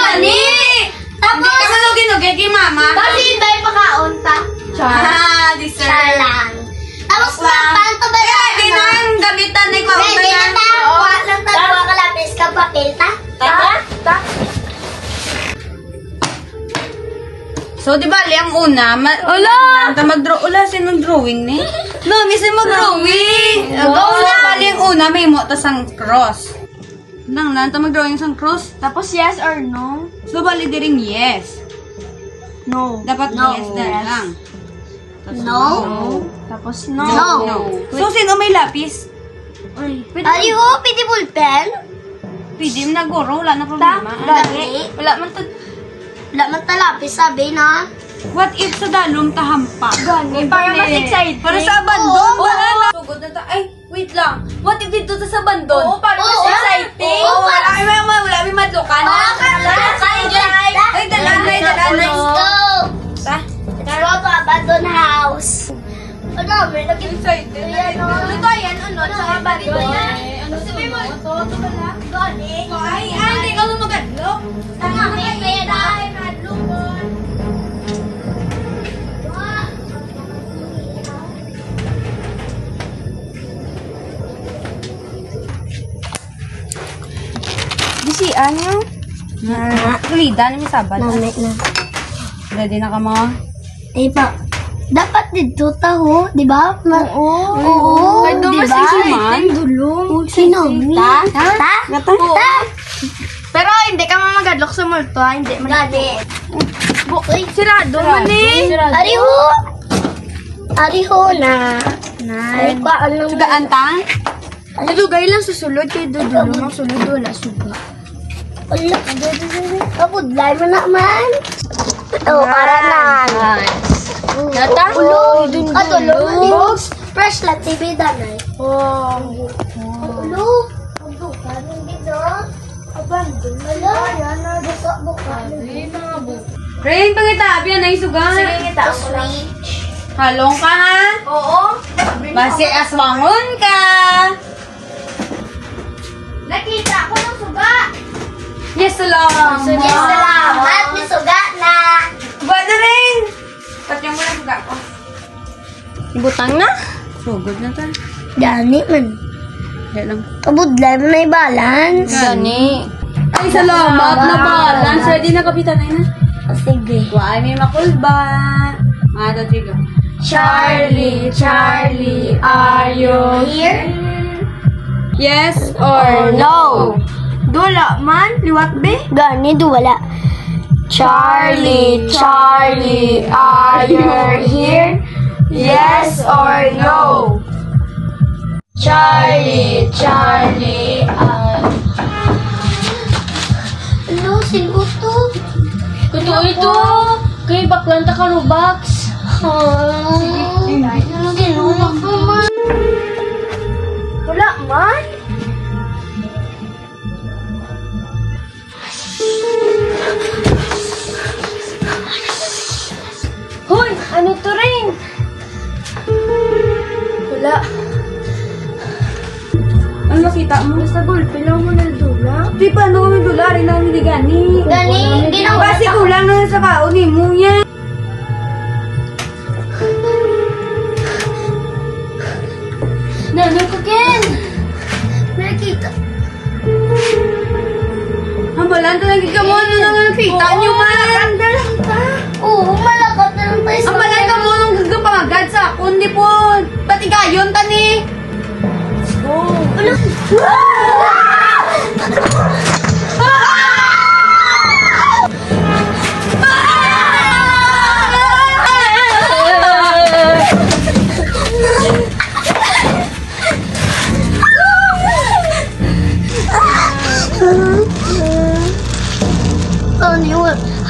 Gani! Tapos, hindi ka malugin-lugin kay mama. Tapos hintay pakaon ta. Dessert. Chalang. Tapos paano to ba? Hindi na ang gamitan ni Mama. Hindi na ta. Kuha lang ta. Kuha ka lapis ka papel ta. Ta. So, di ba, ang una, mag-draw. Ula, sino mag-drawing ni? No, misa mag-drawing. Una, bali ang una, may mo, tas ang cross. Nang, mag-drawing sang cross. Tapos yes or no? So, bali di ring yes. No. Dapat yes na lang. No. Tapos no. So, sino may lapis? Ay, pwede ballpen? Pwede mo na guro, wala na problema. Gani. Wala man talapis, sabi na. What if sa dalong tahampa? Gani, para mas excited. Para sa abandon? Wala na. Sugod na ta. Ay, wait lang. What if dito sa abandon? Oo, para mas exciting. Oo, wala may madlukan. Ay, dalan. Let's go. Ta? Pero to abandon house. Ano, may naging Excited. Ito yan, sa abandon yan. Sabi mo, ito pala. Gani. Ay, hindi ka magadlok. Tama, may pera. Bisian nyo? Kulida na may sabat. Namit na. Ready na ka mga? Eh pa, dapat dito taho, di ba? Oo. Kahit doon mas exciting, dulong. Sino? Ta? Pero hindi ka mamagadlok sa multo, ha? Hindi. Gani. Sirado man eh. Ariho na. Ay, paan lang. Sugaan ta? Dugay lang susulod kay dudulong ang sulod wala suga. Wala. Kabudlay mo naman. Oo, aranan. Nata? Tulong. Fresh lang, TV danay. Tulong. Bukan, hindi doon. Abandon. Wala. Yan na, buka. Rain, pangitabi yan ay sugaan. Sige, kita. Switch. Halong ka ha? Oo. Basi aswangon ka. Nakita ko ng suga. Yes, salamat. Yes, salamat. May suga na. Buwan na rin. Patyan mo na suga ko. Ibutang na? Sugod na ta. Gani man. Hindi lang. Kabudlay mo na i-balance. Gani. Ay, salamat na balance. Ready na, kapitan na. Sige. Ay, may makulba. Mga trigo. Charlie, are you here? Yes or no? Dula man, liwat be? Gani, wala. Charlie, are you here? Yes or no? Charlie, Ano, sino to? Kuto ito. Kay baklan ta karubox. Ano ginunak naman? Wala man? Hoy, ano to rin? Wala. Ano nakita mo? Basta gulpe lang mo na dula. Di pa, ano kami dolari na hindi gani. Gani, ginawa Kasi kulang na sa kaunin mo yan. Nanay ko, Ken. Nakita. Ang balan talaga ka mo. Ano nang nakita nyo man? Oo, malakat na lang tayo sa Ang balan ka mo nung gagapangagad sa akon. Di po. Pati gayon tani.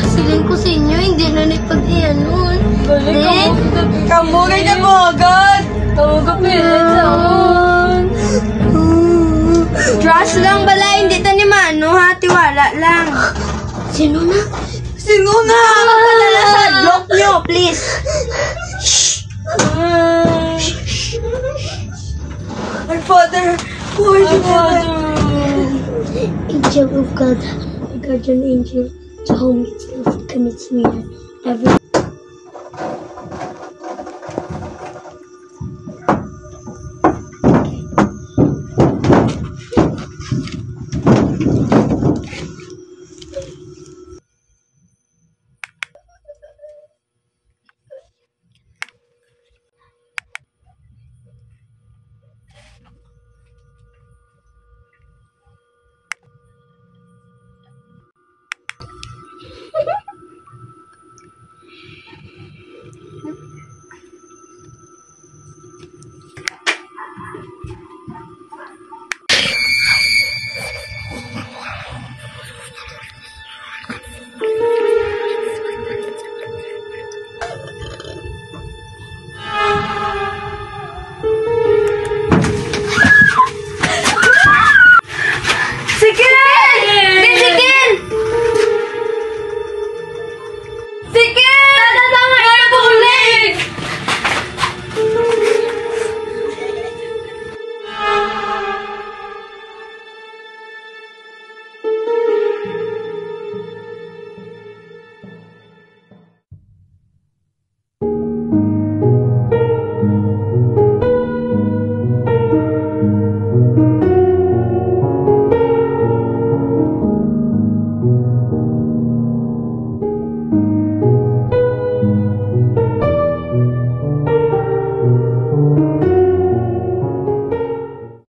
Silin ko sa inyo, hindi na nagpag-iyan nun. Kamugay na mo agad. Kamugapilit sa akon. Trust lang bala, hindi ta ni Mano ha, tiwala lang. Sino na? Sino na? Palala sa block nyo, please. My father. Who is your father? Angel of God. My guardian angel. to home commits me every